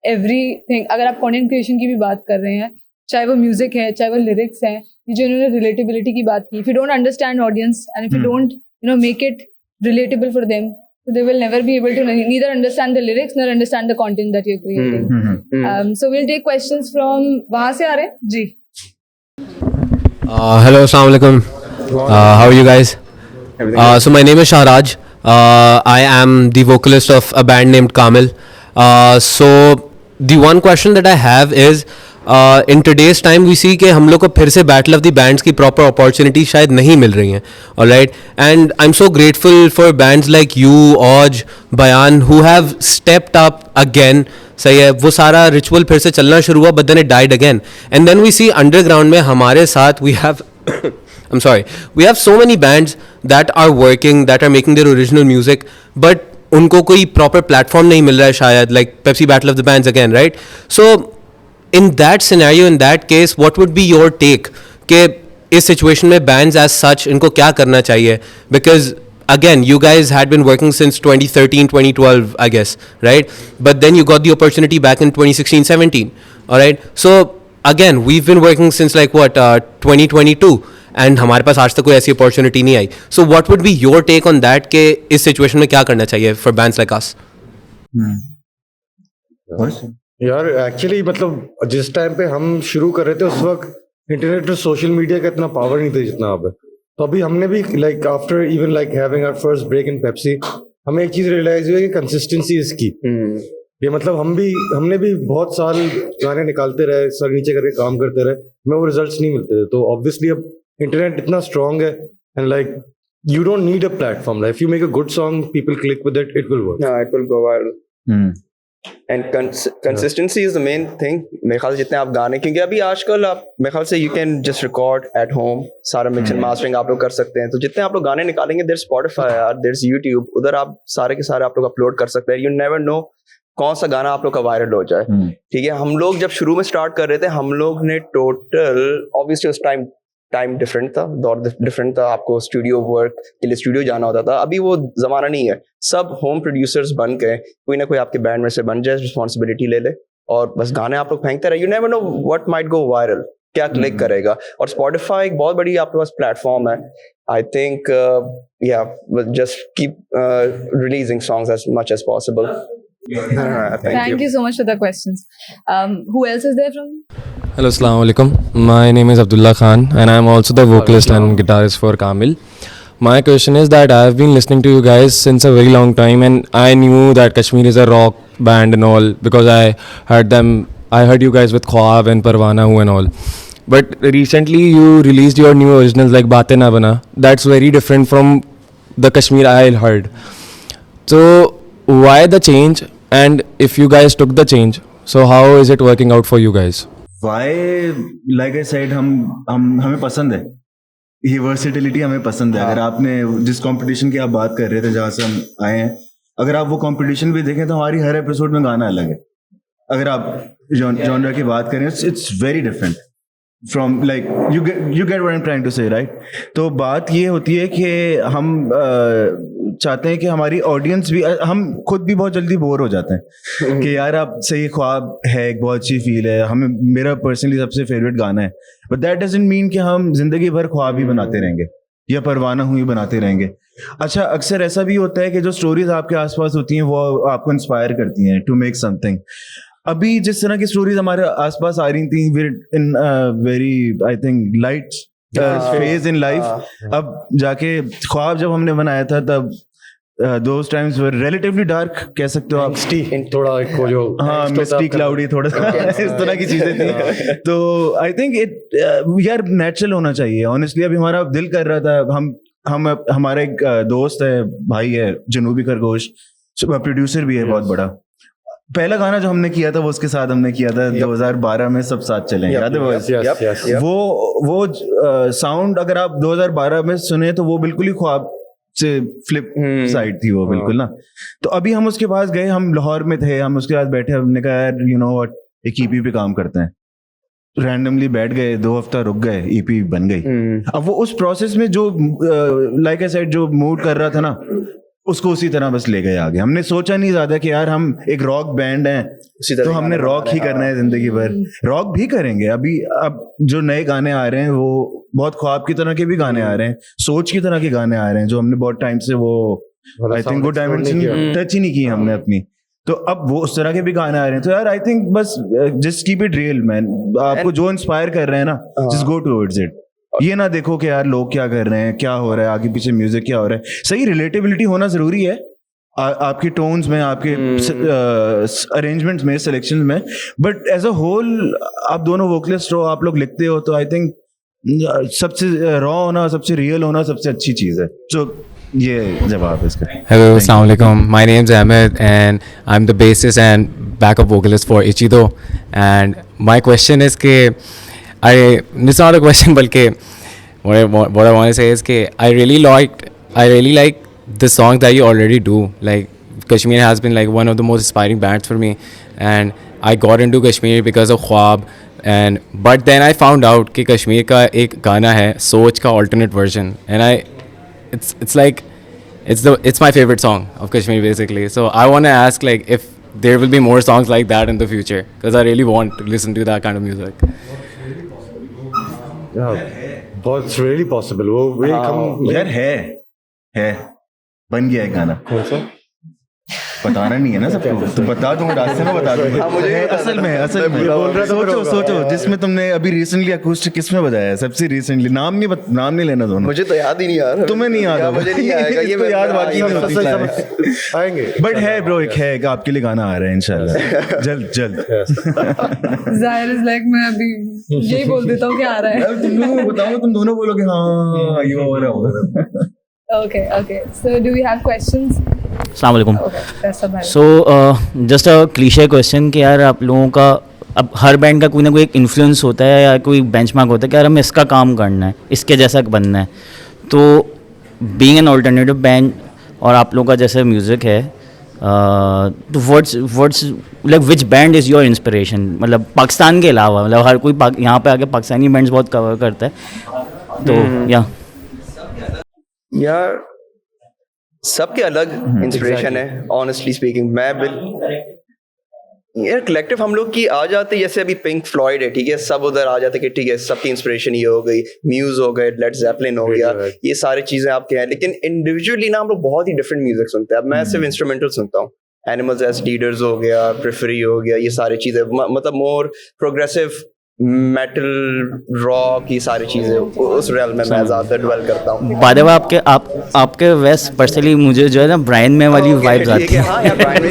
everything. अगर आप कंटेंट क्रिएशन की भी बात कर रहे हैं, चाहे वो म्यूजिक है, चाहे वो लिरिक्स है, ये जो इन्होंने रिलेटेबिलिटी की बात की, if you don't understand audience and if you don't make it relatable for them, so they will never be able to neither understand the lyrics nor understand the content that you're creating. So we'll take questions from वहाँ से आ रहे हैं जी। Hello, Assalamualaikum. How are you guys? So my name is Shahraj. I am the vocalist of a band named Kamil. So the one question that I have is, in today's time we see कि हम लोग को फिर से Battle of the Bands की proper opportunity शायद नहीं मिल रही हैं, alright, and I'm so grateful for bands like you, Oj, Bayan, who have stepped up again. सही है, वो सारा रिचुअल फिर से चलना शुरू हुआ, but then it died again. And then we see underground में हमारे साथ we have I'm sorry, we have so many bands that are working, that are making their original music, but उनको कोई proper platform नहीं मिल रहा है शायद, like Pepsi Battle of the Bands again, right? So in that scenario, in that case, what would be your take कि इस situation में bands as such इनको क्या करना चाहिए? Because again, you guys had been working since 2013, 2012, I guess, right? But then you got the opportunity back in 2016, 17, all right? So again, we've been working since like what, 2022, and हमारे पास आज तक कोई ऐसी opportunity नहीं आई. So what would be your take on that कि इस situation में क्या करना चाहिए for bands like us? यार एक्चुअली मतलब जिस टाइम पे हम शुरू कर रहे थे उस वक्त इंटरनेट और सोशल मीडिया का इतना पावर नहीं था जितना अब है. तो अभी हमने भी like after even like having our first break in Pepsi, हमें एक चीज रियलाइज हुई कि कंसिस्टेंसी इज की. ये मतलब हमने भी बहुत साल गाने निकालते रहे, सर नीचे करके काम करते रहे, हमें वो रिजल्ट्स नहीं मिलते थे. तो ऑब्वियसली अब इंटरनेट इतना स्ट्रांग है and like you don't need a platform. Like if you make a good song, people click with it, it will work. Yeah, it will go viral. And consistency is the main thing. मेरे ख्याल से जितने आप गाने, क्योंकि अभी आजकल आप मेरे ख्याल से you can just record at home, सारा मिक्स एंड मास्टरिंग आप लोग कर सकते हैं. तो जितने आप लोग गाने निकालेंगे, there's Spotify यार, there's YouTube, उधर आप सारे के सारे आप लोग अपलोड कर सकते हैं. You never know कौन सा गाना आप लोग का वायरल हो जाए. ठीक है, हम लोग जब शुरू में स्टार्ट कर रहे थे, हम लोग ने टोटल ऑब्वियसली उस टाइम डिफरेंट था, दौर डिफरेंट था, आपको स्टूडियो वर्क के लिए स्टूडियो जाना होता था. अभी वो जमाना नहीं है, सब होम प्रोड्यूसर्स बन गए. कोई ना कोई आपके बैंड में से बन जाए, रिस्पॉन्सिबिलिटी ले ले और बस गाने आप लोग फेंकते रहे. You never know what might go viral, क्या क्लिक करेगा. और स्पॉटिफाई एक बहुत बड़ी आपके पास प्लेटफॉर्म है. I think just keep releasing songs as much as possible. Thank you so much for the questions. Who else is there from? Hello, Assalamu alaikum. My name is Abdullah Khan and I am also the vocalist and guitarist for Kamil. My question is that I have been listening to you guys since a very long time and I knew that Kashmir is a rock band and all because I heard you guys with Khwab and Parwana and all. But recently you released your new originals like Baatein Na Bana. That's very different from the Kashmir I heard. So why the change, and if you guys took the change, so how is it working out for you guys? Why, like I said, हमें पसंद है ये versatility, हमें पसंद है. अगर आपने जिस कंपटीशन की आप बात कर रहे थे जहाँ से हम आए हैं, अगर आप वो कंपटीशन भी देखें तो हमारी हर एपिसोड में गाना अलग है. अगर आप जॉनरा की बात करें, it's very different from like you get what I am trying to say, right. तो बात ये होती है कि हम चाहते हैं कि हमारी ऑडियंस भी, हम खुद भी बहुत जल्दी बोर हो जाते हैं कि यार आप सही ख्वाब है, एक बहुत अच्छी फील है, हमें मेरा पर्सनली सबसे फेवरेट गाना है. बट दैट डजंट मीन कि हम जिंदगी भर ख्वाब ही बनाते रहेंगे या परवाना हुई बनाते रहेंगे. अच्छा, अक्सर ऐसा भी होता है कि जो स्टोरीज आपके आसपास होती हैं वो आपको इंस्पायर करती हैं टू मेक समथिंग. अभी जिस तरह की स्टोरीज हमारे आसपास आ रही थी in very I think light phase in life, अब जाके ख्वाब जब हमने बनाया था तब those times were relatively dark, कह सकते हो आप, थोड़ा को जो हाँ मिस्टी क्लाउडी थोड़ा सा इस तरह की चीजें थी. तो आई थिंक यार नेचुरल होना चाहिए. ऑनेस्टली अभी हमारा दिल कर रहा था, हम हमारा एक दोस्त है, भाई है, जनूबी खरगोश, प्रोड्यूसर भी है बहुत बड़ा. पहला गाना जो हमने किया था वो उसके साथ हमने किया था 2012 में, सब साथ चलेंगे, याद है वो साउंड अगर आप 2012 में सुने तो वो बिल्कुल ही ख्वाब से फ्लिप साइड थी वो बिल्कुल ना. तो अभी हम उसके पास गए, हम लाहौर में थे, हम उसके पास बैठे, हमने कहा यार यू नो व्हाट, एक ईपी पे काम करते हैं. रैंडमली बैठ गए, 2 हफ्ता रुक गए, ईपी बन गई. अब वो उस प्रोसेस में जो लाइक आई सेड जो मूड कर रहा था ना, उसको उसी तरह बस ले गए आगे. हमने सोचा नहीं ज्यादा कि यार हम एक रॉक बैंड हैं तो हमने रॉक ही करना है जिंदगी भर. रॉक भी करेंगे. अभी अब जो नए गाने आ रहे हैं वो बहुत ख्वाब की तरह के भी गाने आ रहे हैं, सोच की तरह के गाने आ रहे हैं जो हमने बहुत टाइम से वो आई थिंक वो डायमेंशन टच ही नहीं की हमने अपनी. तो अब वो उस तरह के भी गाने आ रहे हैं. तो यार आई थिंक बस just keep it real man. आपको जो इंस्पायर कर रहे हैं ना, जस्ट गो टुवर्ड्स इट. ये ना देखो कि यार लोग क्या कर रहे हैं, क्या हो रहा है, आगे पीछे म्यूजिक क्या हो रहा है। सही रिलेटेबिलिटी होना जरूरी है आपके टोन्स में, आपके अरेंजमेंट्स में, सिलेक्शन में, बट एज अ होल आप दोनों वोकलिस्ट हो, आप लोग लिखते हो, तो आई थिंक सबसे रॉ होना, सबसे रियल होना सबसे अच्छी चीज है। तो ये जवाब इसका। Hello, assalamu alaikum. My name's Ahmed and I'm the bassist and backup vocalist for Ichido. And my question is कि it's not a question, बल्कि what I want to say is कि I really like the songs that you already do. Like Kashmir has been like one of the most inspiring bands for me, and I got into Kashmir because of Khwab. And but then I found out कि कश्मीर का एक गाना है सोच का alternate version, and it's like it's my favorite song of Kashmir basically. So I want to ask like if there will be more songs like that in the future, because I really want to listen to that kind of music. Yeah, it's really possible. वो हम यार है बन गया है गाना। कौन सा? बताना नहीं है ना सबको, तो बता दूंगा, रास्ते में बता दूंगा। मुझे असल में बोल रहा था, सोचो जिसमें तुमने अभी रिसेंटली अकूस्टिक किसमें बजाया है सबसे रिसेंटली, नाम नहीं लेना दोनों। मुझे तो याद ही नहीं यार। तुम्हें नहीं याद, मुझे नहीं आएगा ये, तो याद बाकी में आएंगे। बट है ब्रो, एक है कि आपके लिए गाना आ रहा है इंशाल्लाह जल्द। जाहिर इज लाइक मैं अभी यही बोल देता हूँ कि आ रहा है। तुम लोगों को बताऊं, तुम दोनों बोलोगे हाँ ये हो रहा होगा। Okay. So do we have questions? अस्सलाम वालेकुम। Okay, so just a cliché question कि यार आप लोगों का अब हर बैंड का कोई ना कोई एक इन्फ्लुएंस होता है या कोई बेंचमार्क होता है कि यार हमें इसका काम करना है, इसके जैसा बनना है। तो बीइंग एन अल्टरनेटिव बैंड और आप लोगों का जैसे म्यूज़िक है, तो what's like which band is your inspiration, मतलब पाकिस्तान के अलावा, मतलब हर कोई यहाँ पे आके पाकिस्तानी बैंड्स बहुत कवर करता है, तो यार सबके अलग इंस्पिरेशन है। ऑनेस्टली स्पीकिंग मैं यार कलेक्टिव हम लोग की आ जाते, जैसे अभी पिंक फ्लॉयड है, ठीक है, सब उधर आ जाते कि ठीक है सबकी इंस्पिरेशन ये हो गई, म्यूज हो गए, लेड ज़ेपलिन हो गया, ये सारी चीजें आपके हैं। लेकिन इंडिविजुअली ना हम लोग बहुत ही डिफरेंट म्यूजिक सुनते हैं। अब मैं सिर्फ इंस्ट्रूमेंटल सुनता हूँ, एनिमल्स एज लीडर्स हो गया, प्रेफरी हो गया, ये सारी चीजें, मतलब मोर प्रोग्रेसिव मेटल रॉक, ये सारी चीजें उस रियल में मैं ज्यादा डवेल करता हूँ। बाय द वे आपके वेस्ट पर्सनली मुझे जो है ना ब्रायन में वाली वाइब्स आती है। हाँ यार, ब्रायन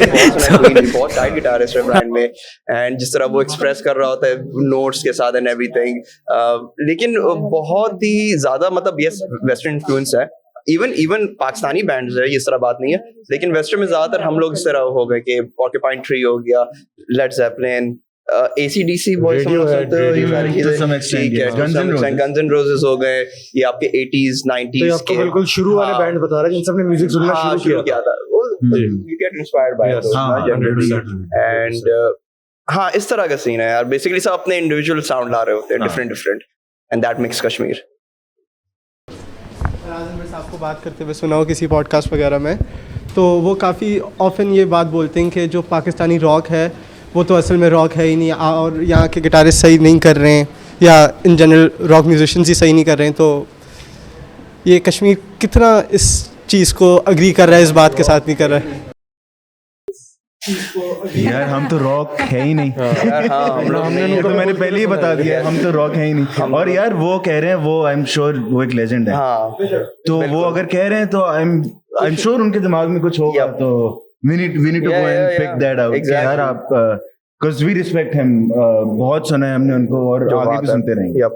में बहुत टाइट गिटारिस्ट है ब्रायन में, एंड जिस तरह वो एक्सप्रेस कर रहा होता है नोट्स के साथ एंड एवरीथिंग, लेकिन बहुत ही ज्यादा मतलब यस वेस्टर्न इन्फ्लुएंस है। इवन पाकिस्तानी बैंड्स है, इस तरह बात नहीं है, लेकिन वेस्टर्न में ज्यादातर हम लोग इस तरह हो गए कि पोर्क्यूपाइन ट्री हो गया, लेड ज़ेपलिन, AC/DC बॉयज हम लोग सुनते हो, ये सारी चीजें, गन्स एंड रोजेस हो गए, ये आपके 80s 90s तो आपको बिल्कुल शुरू वाले बैंड बता रहा है जिन सबने म्यूजिक सुनना शुरू किया था। You get inspired by those generally, and हाँ इस तरह का सीन है यार। बेसिकली सब अपने इंडिविजुअल साउंड ला रहे होते हैं, different, and that makes Kashmir. आपको बात करते हुए सुना हो किसी पॉडकास्ट वगैरह में, तो वो काफ़ी ऑफन ये बात बोलते हैं कि जो पाकिस्तानी रॉक है वो तो असल में रॉक है ही नहीं, और यहाँ के गिटारिस्ट सही नहीं कर रहे हैं, या इन जनरल रॉक म्यूजिशियंस ही सही नहीं कर रहे हैं। तो ये कश्मीर कितना इस चीज़ को अग्री कर रहा है, इस बात के साथ नहीं कर रहा है? यार हम तो रॉक है ही नहीं हमने तो मैंने पहले ही बता दिया, हम तो रॉक है ही नहीं। और यार वो कह रहे हैं, वो आई एम श्योर वो एक लेजेंड है, तो वो अगर कह रहे हैं तो आई एम श्योर उनके दिमाग में कुछ होगा, तो we need to go and pick that out। यार आप because we respect him, बहुत सुना है हमने उनको और आगे भी सुनते रहेंगे।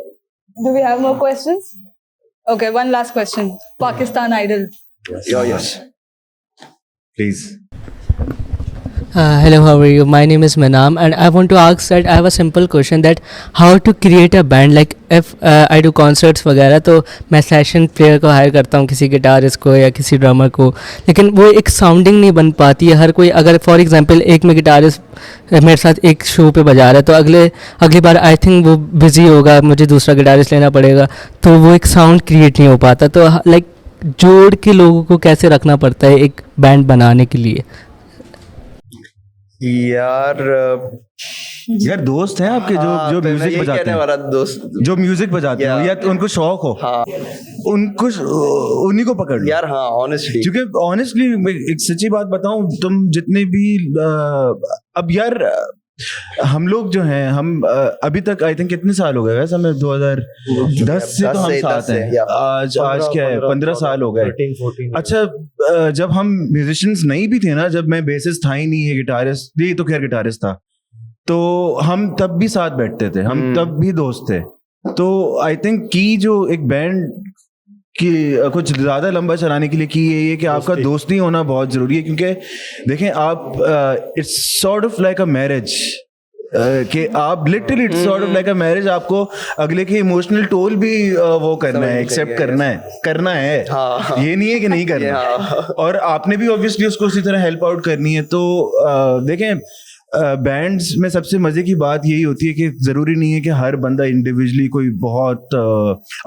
Do we have more questions? Okay, one last question. Pakistan Idol. Yes. Please. Hello, how are you? My name is Manam, and I want to ask that I have a simple question that how to create a band. Like if I do concerts वगैरह, तो मैं session player को higher करता हूँ, किसी guitarist को या किसी ड्रमर को, लेकिन वो एक साउंडिंग नहीं बन पाती है। हर कोई अगर फॉर एग्जांपल एक में गिटारिस्ट मेरे साथ एक शो पे बजा रहा है, तो अगली बार आई थिंक वो बिजी होगा, मुझे दूसरा गिटारिस्ट लेना पड़ेगा, तो वो एक साउंड क्रिएट नहीं हो पाता। तो लाइक जोड़ के लोगों को कैसे रखना पड़ता है एक बैंड बनाने के लिए? यार दोस्त हैं आपके जो म्यूजिक बजाते हैं, वाला दोस्त जो म्यूजिक बजाते हैं, या तो उनको शौक हो, उनको उन्हीं को पकड़ लो यार। हाँ ऑनेस्टली, क्योंकि ऑनेस्टली एक सच्ची बात बताऊं, तुम जितने भी अब यार हम लोग जो हैं हम अभी तक आई थिंक कितने साल हो गए वैसे हमें 2010 से तो हम साथ हैं। आज क्या है 15 साल हो गए। अच्छा जब हम म्यूजिशियंस नहीं भी थे ना, जब मैं बेसिस था ही नहीं, है गिटारिस्ट भी, तो खैर गिटारिस्ट था, तो हम तब भी साथ बैठते थे, हम तब भी दोस्त थे। तो आई थिंक कि जो एक बैंड कि कुछ ज्यादा लंबा चलाने के लिए की ये कि आपका दोस्ती होना बहुत जरूरी है, क्योंकि देखें आप it's sort of like a marriage, कि आप literally it's sort of like a marriage, आपको अगले के इमोशनल टोल भी वो करना है, एक्सेप्ट करना है ये नहीं है कि नहीं करना और आपने भी ऑब्वियसली उसको उसी तरह हेल्प आउट करनी है। तो देखें बैंड्स में सबसे मजे की बात यही होती है कि जरूरी नहीं है कि हर बंदा इंडिविजुअली कोई बहुत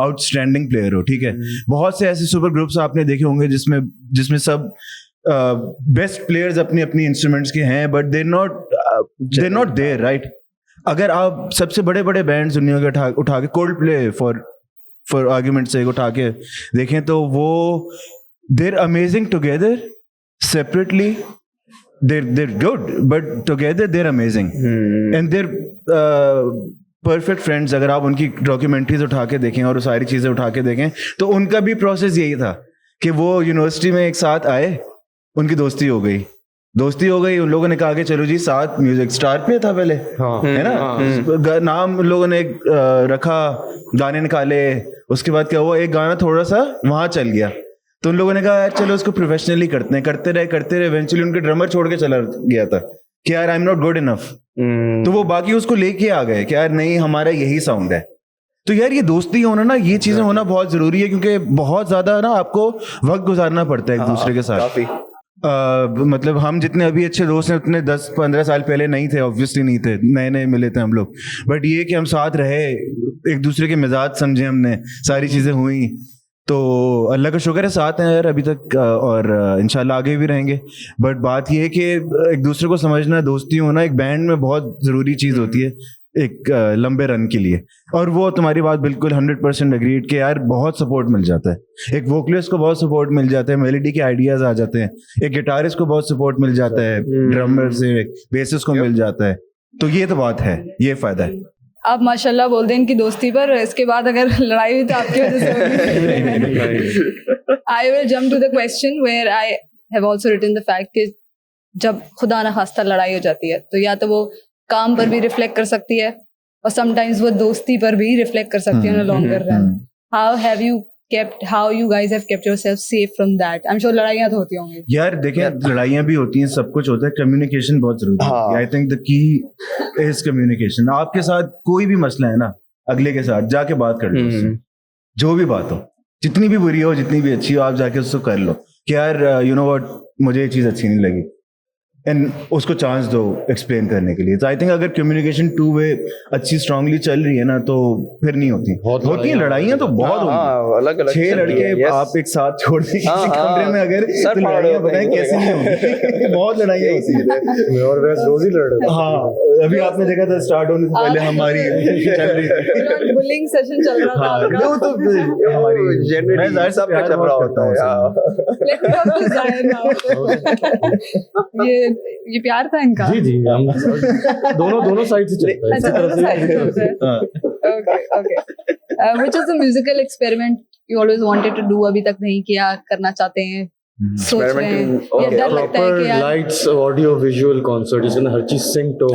आउटस्टैंडिंग प्लेयर हो, ठीक है। बहुत से ऐसे सुपर ग्रुप्स आपने देखे होंगे जिसमें सब बेस्ट प्लेयर्स अपनी अपनी इंस्ट्रूमेंट्स के हैं, but they're not there, right. अगर आप सबसे बड़े बड़े बैंड्स दुनिया के उठा के कोल्ड प्ले फॉर आर्ग्यूमेंट से उठा के देखें तो वो they're amazing together, separately they're good, but together they're amazing and they're perfect friends। अगर आप उनकी डॉक्यूमेंट्रीज उठा के देखें और सारी चीजें उठा के देखें तो उनका भी प्रोसेस यही था कि वो यूनिवर्सिटी में एक साथ आए, उनकी दोस्ती हो गई, उन लोगों ने कहा कि चलो जी साथ म्यूजिक स्टार पे था पहले, है ना, नाम उन लोगों ने रखा, गाने निकाले, उसके बाद क्या हुआ, एक गाना थोड़ा सा वहां चल गया तो उन लोगों ने कहा यार चलो इसको प्रोफेशनली करते रहे इवेंचुअली उनके ड्रमर छोड़ के चला गया था कि यार I am not good enough, तो वो बाकी उसको लेके आ गए कि यार नहीं हमारा यही साउंड है। तो यार ये दोस्ती होना ना, ये चीजें होना बहुत जरूरी है, क्योंकि बहुत ज्यादा ना आपको वक्त गुजारना पड़ता है एक दूसरे के साथ। मतलब हम जितने अभी अच्छे दोस्त हैं उतने 10-15 साल पहले नहीं थे, ऑब्वियसली नहीं थे, नए नए मिले थे हम लोग, बट ये कि हम साथ रहे, एक दूसरे के मिजाज समझे हमने, सारी चीजें हुई, तो अल्लाह का शुक्र है साथ हैं यार अभी तक और इंशाल्लाह आगे भी रहेंगे। बट बात ये है कि एक दूसरे को समझना, दोस्ती होना एक बैंड में बहुत ज़रूरी चीज़ होती है एक लंबे रन के लिए। और वो तुम्हारी बात बिल्कुल 100% एग्रीड कि यार बहुत सपोर्ट मिल जाता है, एक वोकलिस्ट को बहुत सपोर्ट मिल जाता है, मेलोडी के आइडियाज आ जाते हैं, एक गिटारिस्ट को बहुत सपोर्ट मिल जाता है, ड्रमर से बेसिस को मिल जाता है, तो ये तो बात है, ये फ़ायदा है। आप माशाल्लाह बोल दें इनकी दोस्ती पर, इसके बाद अगर लड़ाई हुई तो आपकी वजह से होगी। I will jump to the question where I have also written the fact कि जब खुदा ना खास्ता लड़ाई हो जाती है तो या तो वो काम पर भी रिफ्लेक्ट कर सकती है और समटाइम्स वो दोस्ती पर भी रिफ्लेक्ट कर सकती है in a longer run. how you guys have kept yourself safe from that? I'm sure लड़ाइयाँ तो होती होंगी यार। देखें लड़ाइयाँ भी होती हैं, सब कुछ होता है, कम्युनिकेशन बहुत जरूरी है। I think the key is communication. आपके साथ कोई भी मसला है ना, अगले के साथ जाके बात कर लो उससे, जो भी बात हो, जितनी भी बुरी हो जितनी भी अच्छी हो, आप जाके उसको कर लो कि यार यू नो व्हाट, मुझे ये चीज़ अच्छी नहीं लगी, एंड उसको चांस दो एक्सप्लेन करने के लिए। तो आई थिंक अगर कम्युनिकेशन टू वे अच्छी स्ट्रांगली चल रही है ना तो फिर नहीं होती हैं लड़ाइयाँ, तो बहुत होंगी। अलग-अलग 6 लड़के आप एक साथ छोड़ दें किसी कमरे में अगर, तो लड़ाइयाँ बताएं कैसे नहीं होंगी। बहुत लड़ाइयाँ होती है और वैसे रोज ही लड़ रहे। हाँ अभी आपने देखा था स्टार्ट होने से पहले हमारी चल रही थी, बुलिंग सेशन चल रहा था आपका। वो तो हमारी जनरली जाहिर साहब का चल रहा होता है। ये प्यार था इनका? जी हम दोनों साइड से चलता है। Which is the musical experiment you always wanted to do, अभी तक नहीं किया, करना चाहते हैं, सोच रहे हैं, या डर लगता है कि यार लाइट्स, ऑडियो, विजुअल कॉन्सर्ट जिसमें हर चीज सिंक्ड हो,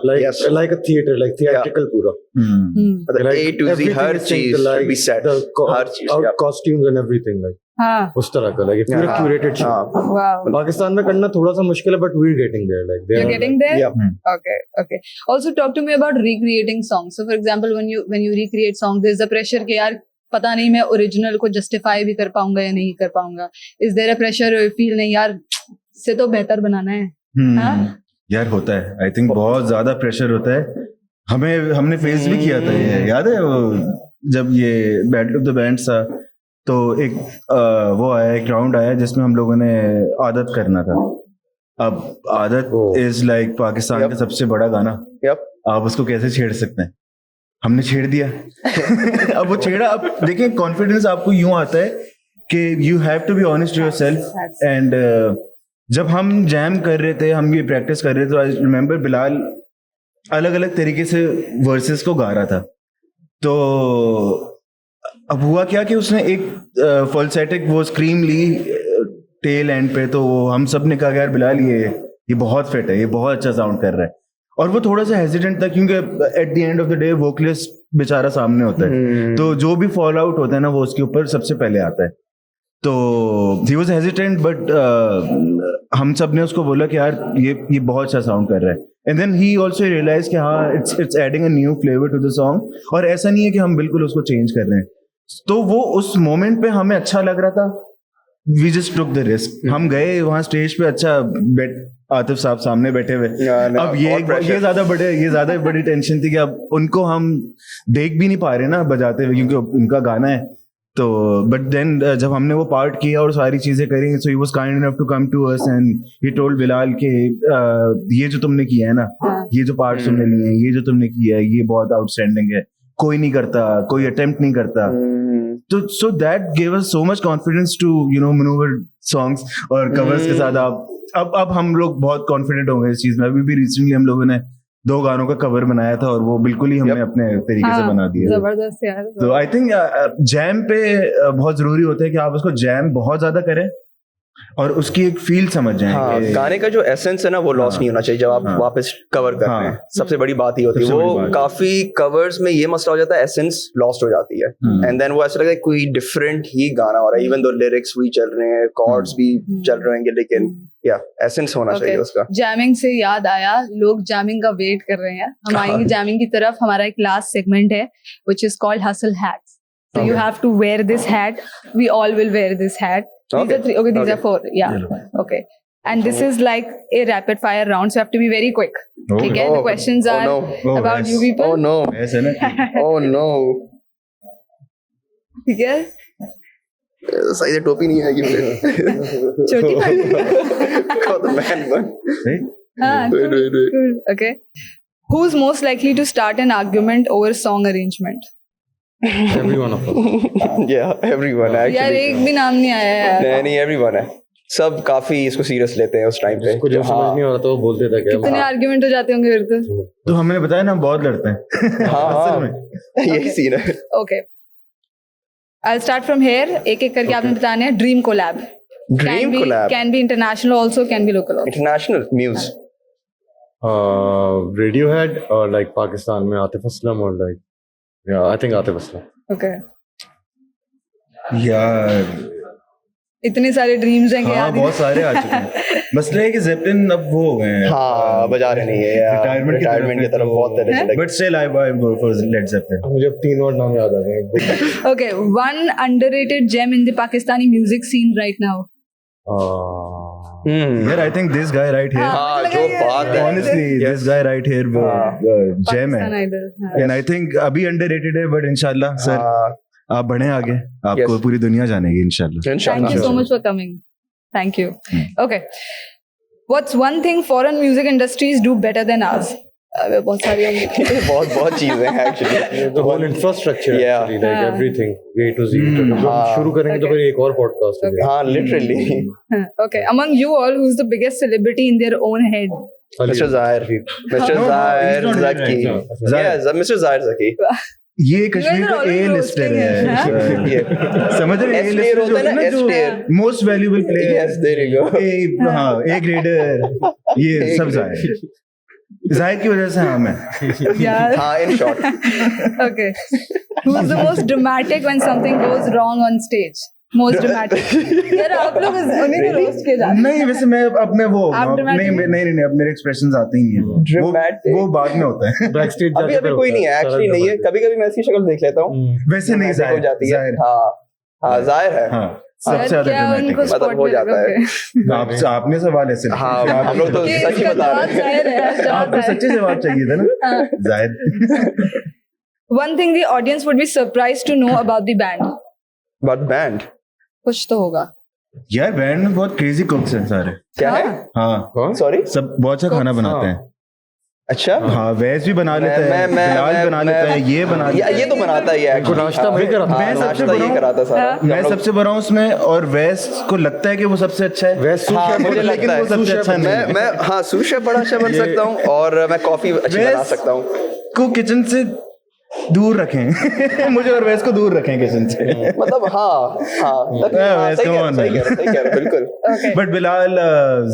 लाइक अ थिएटर, लाइक थिएट्रिकल पूरा, मतलब A to Z हर चीज be set, हर चीज, कॉस्ट्यूम्स एंड एवरीथिंग, लाइक उस तरह का, लाइक पूरा क्यूरेटेड शो। पाकिस्तान में करना थोड़ा सा मुश्किल है, but we are getting there, like you're getting there. Okay. Also talk to me about recreating songs. So for example, when you recreate songs, there's a pressure कि यार पता नहीं मैं ओरिजिनल को जस्टिफाई भी कर पाऊंगा या नहीं कर पाऊंगा। Is there a pressure or you feel नहीं यार से तो बेहतर बनाना है? यार होता है, आई थिंक बहुत ज्यादा प्रेशर होता है। हमने फेस भी किया था ये, याद है जब ये बैटल ऑफ द बैंड्स था, तो एक वो आया, एक राउंड आया जिसमें हम लोगों ने आदत करना था। अब आदत इज लाइक पाकिस्तान का सबसे बड़ा गाना, आप उसको कैसे छेड़ सकते हैं? हमने छेड़ दिया। अब वो छेड़ा, अब देखिए कॉन्फिडेंस आपको यूं आता है कि you have to be honest yourself. And जब हम जैम कर रहे थे, हम ये प्रैक्टिस कर रहे थे, तो आई रिमेम्बर बिलाल अलग अलग तरीके से वर्सेस को गा रहा था। तो अब हुआ क्या कि उसने एक फॉल्सेटिक वो स्क्रीम ली टेल एंड पे, तो हम सब ने कहा यार बिलाल ये बहुत फिट है, ये बहुत अच्छा साउंड कर रहा है। और वो थोड़ा सा हेजिटेंट था क्योंकि at the end of the day vocalist बेचारा सामने होता है, तो जो भी फॉल आउट होता है ना वो उसके ऊपर सबसे पहले आता है। तो ही वाज हेजिटेंट, बट हम सब ने उसको बोला कि यार ये बहुत अच्छा साउंड कर रहा है। And then he also realize कि हाँ it's adding a new flavour to the song, और ऐसा नहीं है कि हम बिल्कुल उसको चेंज कर रहे हैं। तो वो उस मोमेंट पे हमें अच्छा लग रहा था, we just took the risk. हम गए वहाँ स्टेज पे, अच्छा आतिफ साहब सामने बैठे हुए। अब ये ज्यादा बड़ी टेंशन थी कि अब उनको हम देख भी नहीं पा रहे ना बजाते हुए, क्योंकि उनका गाना है। तो बट देन जब हमने वो पार्ट किया और सारी चीजें करी, so he was kind enough to come to us and he told Bilal के ये जो तुमने किया है ना, ये जो पार्ट तुमने लिए हैं, ये जो तुमने किया है, ये बहुत आउटस्टैंडिंग है, कोई नहीं करता, कोई अटेम्प्ट नहीं करता। तो so that gave us so much confidence to manoeuvre songs और कवर्स के साथ। अब हम लोग बहुत कॉन्फिडेंट हो गए इस चीज में। अभी भी रिसेंटली हम लोगों ने 2 गानों का कवर बनाया था और वो बिल्कुल ही हमने अपने तरीके से बना दिया। जबरदस्त यार। तो आई थिंक जैम पे बहुत जरूरी होता है कि आप उसको जैम बहुत ज्यादा करें और उसकी एक फील समझ जाएं। हाँ, गाने का जो एसेंस है ना वो लॉस नहीं होना चाहिए जब आप वापस कवर कर रहे हैं। सबसे बड़ी बात ही होती है। वो काफी कवर्स में ये मसला हो जाता है, एसेंस लॉस्ट हो जाती है, एंड देन वो ऐसा लगता है कोई डिफरेंट ही गाना हो रहा है, इवन दो लिरिक्स भी चल रहे हैं, कॉर्ड्स भी चल रहे हैं, लेकिन या एसेंस होना चाहिए उसका। जैमिंग से याद आया, लोग जैमिंग का वेट कर रहे हैं। हम आएंगे जैमिंग की तरफ। हमारा एक लास्ट सेगमेंट है which is called hustle hats. So you have to wear this hat. We all will wear this hat. These are 3. Okay, these are 4. Yeah. Okay. And this is like a rapid fire round, so you have to be very quick. Okay. The questions are about you people. Oh no. Oh no. ठीक है? सही से टोपी नहीं है कि छोटी वाली। Got the man bun. Cool. Okay. Who's most likely to start an argument over song arrangement? Everyone of us. Yeah, everyone actually. यार एक भी नाम नहीं आया यार। नहीं, everyone है। सब काफी इसको सीरियस लेते हैं उस टाइम पे। कुछ समझ नहीं हो रहा तो वो बोलते थे क्या। कितने आर्ग्यूमेंट हो जाते होंगे फिर तो हमने बताया ना बहुत लड़ते हैं। हाँ, यही सीन है। Okay. I'll start from here. एक करके आपने बताने हैं। Dream collab. Dream collab can be international also, can be local also. International Muse. Radiohead or like Pakistan में आतिफ असलम और like I think Atif Aslam. Okay. यार इतने सारे ड्रीम्स हैं कि हाँ बहुत सारे आ चुके हैं। मसला है कि जेपलिन अब वो हो गए हैं। हाँ बजा रहे नहीं है यार। रिटायरमेंट की तरफ बहुत तरह से। But still I go for Led Zeppelin. मुझे अब 3 और नाम याद आ गए। Okay, one underrated gem in the Pakistani music scene right now. यार I think this guy right here. हाँ जो बात है। Honestly, this guy right here वो जेम है। Pakistan Idol, हाँ. And I think अभी underrated है, but इंशाल्लाह सर आप बढ़े आगे, आपको पूरी दुनिया जानेगी इंशाल्लाह। Thank you so much for coming. Thank you. Okay. What's one thing foreign music industries do better than ours? बहुत सारी होंगी। बहुत चीजें हैं actually। The whole infrastructure actually, like everything, A to Z। शुरू करेंगे तो फिर एक और podcast होगा। हाँ literally। Okay. Among you all, who's the biggest celebrity in their own head? Mr. Zahir Zaki। Yes, Mr. Zahir Zaki। ये कश्मीर का ए लिस्टर है। समझ रहे हैं? ए लिस्टर होता है ना जो most valuable player. Yes, there you go। हाँ ए ग्रेडर, ये सब जाहिर जाहिर की वजह से हाँ मैं। हाँ in short। Okay. Who's the most dramatic when something goes wrong on stage? Most dramatic। यार आप लोग उन्हीं को रोस्ट किए जाते हैं। नहीं वैसे मैं अब मैं वो नहीं अब मेरे एक्सप्रेशंस आते ही नहीं है। वो बाद में होता है। Backstage अभी कोई नहीं है एक्चुअली नहीं है। कभी मैं इसकी शक्ल देख लेता हूँ। वैसे नहीं जाहिर जाती है। हाँ जाहिर है। सबसे ज्यादा ड्रामेटिक मतलब हो जाता है। आपने सवाल ऐसे हाँ हम लोग तो सच ही बता रहे हैं। आपको सच्चे जवाब चाहिए था ना जाहिर। One thing the audience would be surprised to know about the band. But band? कुछ तो होगा। यार बैंड में बहुत क्रेजी कुक्स हैं सारे। क्या है? हाँ सॉरी सब बहुत अच्छा खाना बनाते हैं। अच्छा हाँ वैस भी बना लेता है, बिलाल बना लेता है, ये बना लेता है, ये तो बनाता ही है नाश्ता वही कराता मैं सबसे बड़ा ये कराता सारा मैं सबसे बड़ा हूँ उसमें, और वैस को लगता है कि वो सबसे अच्छा है, वैस हाँ, मुझे लगता है वो सबसे अच्छा नहीं मैं हाँ सूप शेफ बड़ा अच्छा बन सकता हूँ और मैं कॉफी अच्छी बना सकता हूँ को किचन से दूर रखें मुझे और वैस को दूर रखें किचन से मतलब हाँ वैस सही कह रहे बिल्कुल बट बिलाल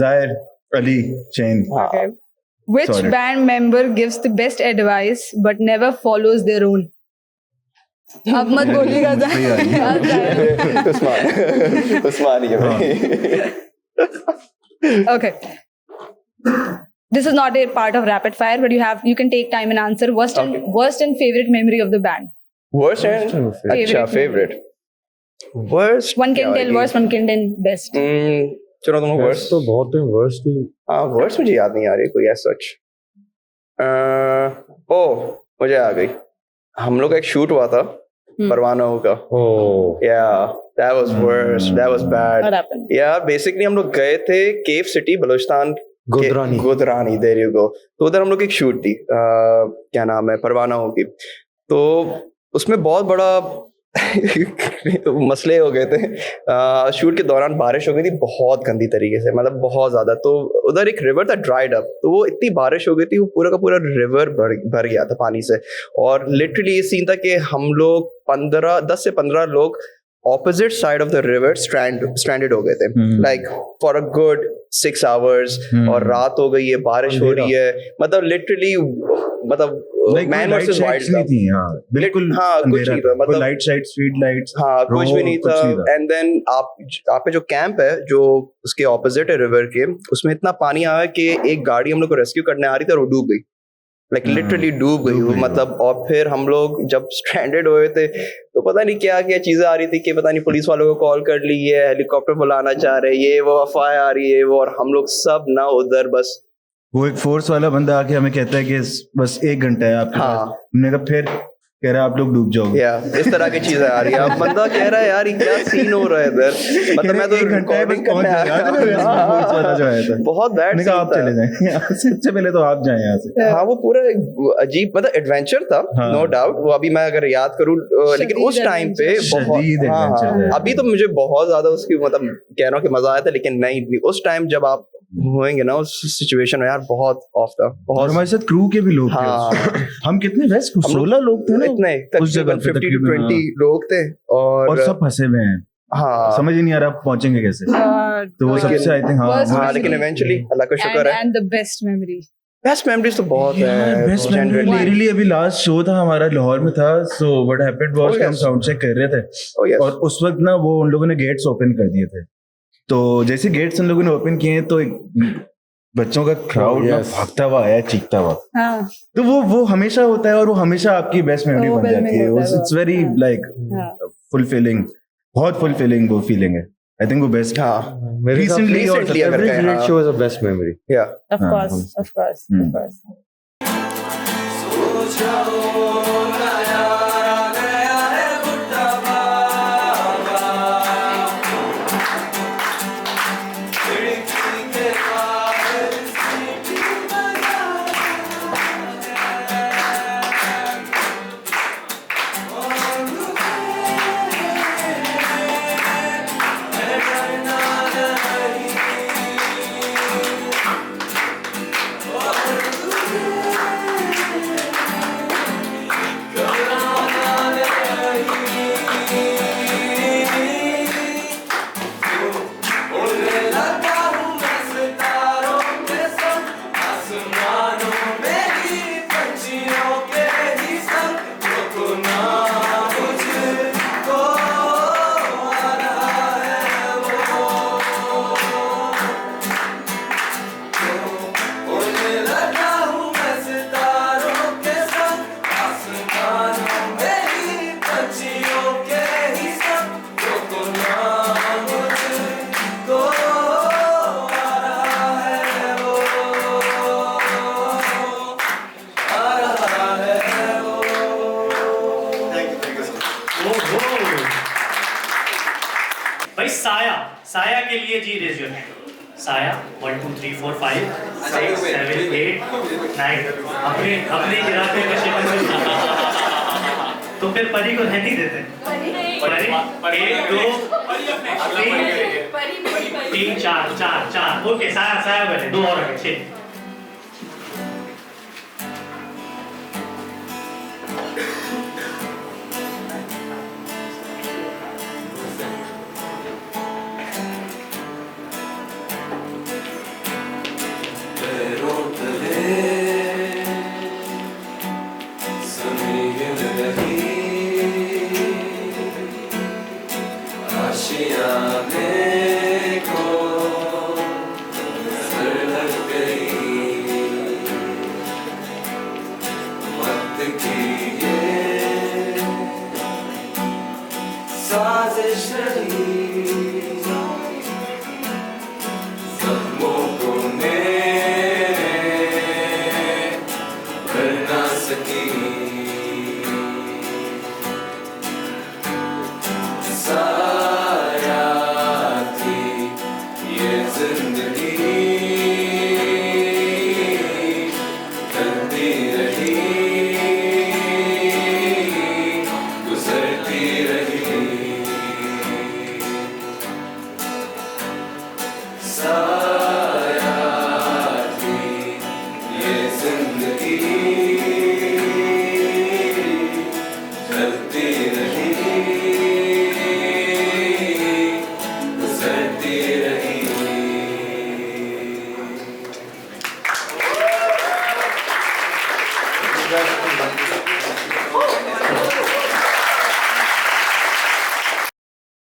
जाहिर अली चैन Okay. Which Sorry. band member gives the best advice but never follows their own? अब मत बोलिएगा उस्मान ये भाई Okay. This is not a part of rapid fire, but you can take time and answer. Worst and favorite memory of the band. worst and अच्छा favorite worst One can tell worst, one can tell best. चलो तुम worst तो बहुत है worst ही हाँ worst मुझे याद नहीं आ रही कोई ऐसा सच मुझे आ गई हम लोग का एक शूट हुआ था परवाना का that was worst that was bad What happened? Basically हम लोग गए थे cave city Balochistan Godrani there you go तो उधर हम लोग एक शूट थी क्या नाम है परवाना की तो उसमें बहुत बड़ा मसले हो गए थे शूट के दौरान बारिश हो गई थी बहुत गंदी तरीके से मतलब बहुत ज्यादा तो उधर एक रिवर था ड्राइड अप तो वो इतनी बारिश हो गई थी वो पूरा का पूरा रिवर भर गया था पानी से और लिटरली ये सीन था कि हम लोग 10 से 15 लोग opposite side of the river stranded हो गए थे like for a good 6 hours और रात हो गई है बारिश हो रही है मतलब लिटरली मतलब मैन वर्सेस वाइल्ड नहीं थी बिल्कुल कुछ नहीं था मतलब लाइट साइड स्ट्रीट लाइट्स कुछ भी नहीं था एंड देन आप पे जो कैंप है जो उसके ऑपोजिट है रिवर के उसमें इतना पानी आया कि एक गाड़ी हम लोग को रेस्क्यू करने आ रही थी और वो डूब गई लाइक लिटरली डूब गई वो मतलब और फिर हम लोग जब स्ट्रैंडेड हुए थे तो पता नहीं क्या क्या चीजें आ रही थी कि पता नहीं पुलिस वालों को कॉल कर ली है हेलीकॉप्टर बुलाना चाह रहे ये वो अफवाह आ रही है वो और हम लोग सब ना उधर बस वो एक फोर्स वाला बंदा आके हमें कहता है कि बस 1 घंटा है आपके पास हमने कहा फिर कह रहा है आप लोग डूब जाओगे इस तरह की चीजें आ रही है अब बंदा कह रहा है यार ये क्या सीन हो रहा है इधर मतलब मैं तो रिकॉर्डिंग करने आया बहुत बैड आप चले जाएं सबसे पहले तो आप जाएं यहाँ से हाँ वो पूरा अजीब मतलब एडवेंचर था नो डाउट वो अभी मैं अगर याद करूँ लेकिन उस टाइम पे बहुत अभी तो मुझे बहुत ज्यादा उसकी मतलब कह रहा हूँ कि मजा आया था लेकिन नहीं उस टाइम जब आप होएंगे ना उस सिचुएशन में यार बहुत ऑफ था बहुत हमारे साथ क्रू के भी लोग थे हम कितने वैसे 16 लोग थे ना इतने तकरीबन 50 to 20 लोग थे और सब फंसे हुए हैं समझ ही नहीं आ रहा पहुंचेंगे कैसे तो वो सबसे आई थिंक लेकिन इवेंचुअली अल्लाह का शुक्र है एंड द बेस्ट मेमोरीज तो बहुत है बेस्ट मेमोरी मेरे लिए अभी लास्ट शो था हमारा लाहौर में था सो व्हाट हैपेंड वाज हम साउंड चेक कर रहे थे और उस वक्त ना वो उन लोगों ने गेट्स ओपन कर दिए थे तो जैसे गेट्स उन लोगों ने ओपन किए तो एक बच्चों का क्राउड भागता हुआ आया चीखता हुआ तो वो हमेशा होता है और वो हमेशा आपकी बेस्ट मेमोरी बन जाती है इट्स वेरी लाइक फुलफिलिंग बहुत फुलफिलिंग वो फीलिंग है आई थिंक वो best recently every great show is a best memory of course साया के लिए जी रेज योर हैंड साया 1 2 3 4 5 6 7 8 9 अपने अपने इरादे में शिकन तो फिर परी को रहने देते हैं परी 1 2 3 4 ओके साया बने 2 और रखे 6 साजिश नहीं